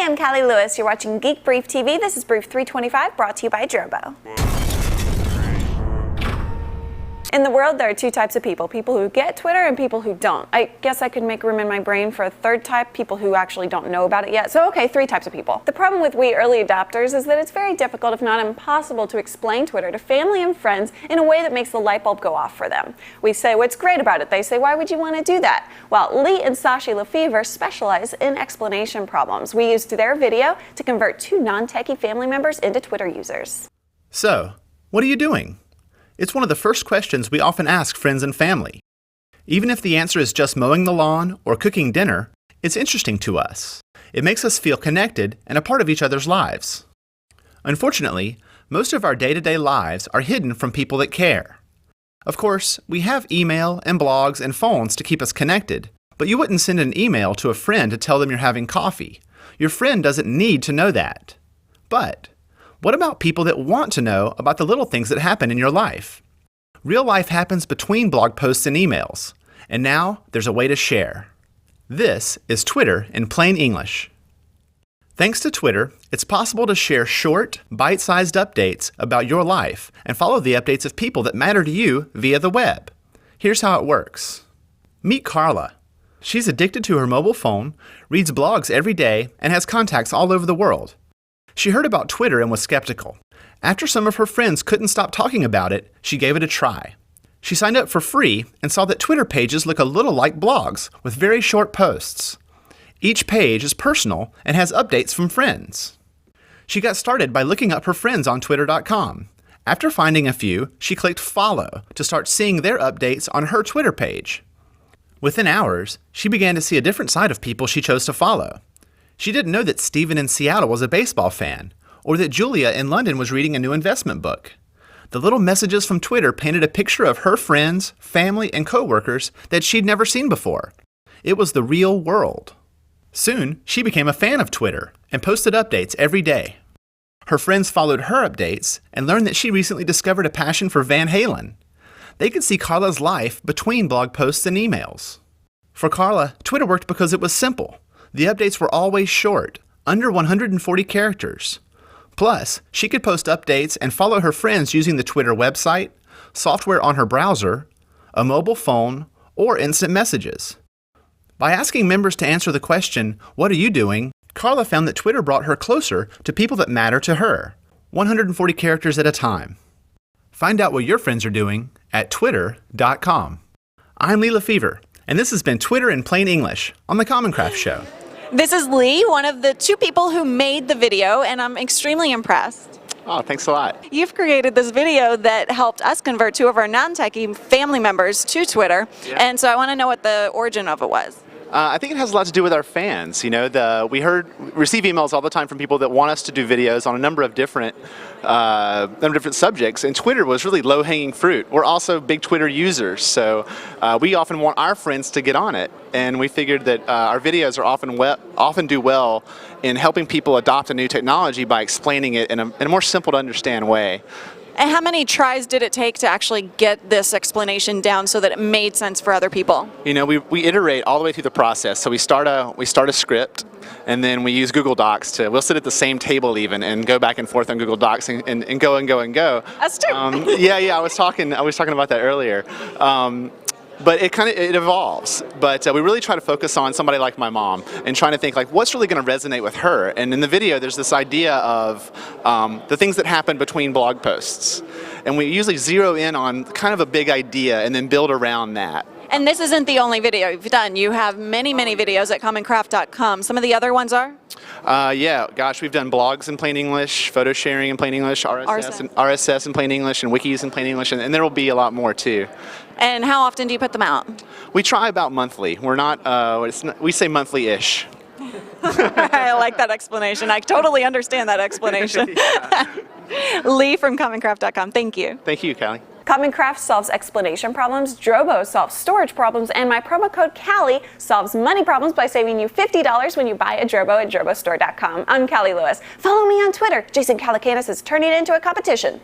I'm Cali Lewis. You're watching Geek Brief TV. This is Brief 325, brought to you by Drobo. In the world, there are two types of people who get Twitter and people who don't. I guess I could make room in my brain for a third type, people who actually don't know about it yet. So okay, three types of people. The problem with we early adopters is that it's very difficult, if not impossible, to explain Twitter to family and friends in a way that makes the light bulb go off for them. We say what's great about it. They say, why would you want to do that? Well, Lee and Sashi Lefever specialize in explanation problems. We used their video to convert two non-techie family members into Twitter users. So, what are you doing? It's one of the first questions we often ask friends and family. Even if the answer is just mowing the lawn or cooking dinner, it's interesting to us. It makes us feel connected and a part of each other's lives. Unfortunately, most of our day-to-day lives are hidden from people that care. Of course, we have email and blogs and phones to keep us connected, but you wouldn't send an email to a friend to tell them you're having coffee. Your friend doesn't need to know that. But what about people that want to know about the little things that happen in your life? Real life happens between blog posts and emails, and now there's a way to share. This is Twitter in plain English. Thanks to Twitter, it's possible to share short, bite-sized updates about your life and follow the updates of people that matter to you via the web. Here's how it works. Meet Carla. She's addicted to her mobile phone, reads blogs every day, and has contacts all over the world. She heard about Twitter and was skeptical. After some of her friends couldn't stop talking about it, she gave it a try. She signed up for free and saw that Twitter pages look a little like blogs with very short posts. Each page is personal and has updates from friends. She got started by looking up her friends on Twitter.com. After finding a few, she clicked follow to start seeing their updates on her Twitter page. Within hours, she began to see a different side of people she chose to follow. She didn't know that Steven in Seattle was a baseball fan, or that Julia in London was reading a new investment book. The little messages from Twitter painted a picture of her friends, family, and coworkers that she'd never seen before. It was the real world. Soon, she became a fan of Twitter and posted updates every day. Her friends followed her updates and learned that she recently discovered a passion for Van Halen. They could see Carla's life between blog posts and emails. For Carla, Twitter worked because it was simple. The updates were always short, under 140 characters. Plus, she could post updates and follow her friends using the Twitter website, software on her browser, a mobile phone, or instant messages. By asking members to answer the question, "What are you doing?" Carla found that Twitter brought her closer to people that matter to her, 140 characters at a time. Find out what your friends are doing at twitter.com. I'm Lee Lefever, and this has been Twitter in plain English on the Common Craft Show. This is Lee, one of the two people who made the video, and I'm extremely impressed. Oh, thanks a lot. You've created this video that helped us convert two of our non-techie family members to Twitter, and so I want to know what the origin of it was. I think it has a lot to do with our fans. You know, we receive emails all the time from people that want us to do videos on a number of different subjects, and Twitter was really low-hanging fruit. We're also big Twitter users, so we often want our friends to get on it, and we figured that our videos are often do well in helping people adopt a new technology by explaining it in a more simple to understand way. And how many tries did it take to actually get this explanation down so that it made sense for other people? You know, we iterate all the way through the process. So we start a script, and then we use Google Docs we'll sit at the same table even and go back and forth on Google Docs and go and go and go. Us too. I was talking about that earlier. But it evolves. But we really try to focus on somebody like my mom and trying to think like what's really going to resonate with her. And in the video, there's this idea of the things that happen between blog posts, and we usually zero in on kind of a big idea and then build around that. And this isn't the only video you've done. You have many, many videos at commoncraft.com. Some of the other ones are? We've done blogs in plain English, photo sharing in plain English, RSS in plain English, and wikis in plain English, and there will be a lot more too. And how often do you put them out? We try about monthly. We're not, we say monthly-ish. I like that explanation. I totally understand that explanation. Lee from commoncraft.com, thank you. Thank you, Callie. Common Craft solves explanation problems, Drobo solves storage problems, and my promo code CALI solves money problems by saving you $50 when you buy a Drobo at drobostore.com. I'm Cali Lewis. Follow me on Twitter. Jason Calacanis is turning it into a competition.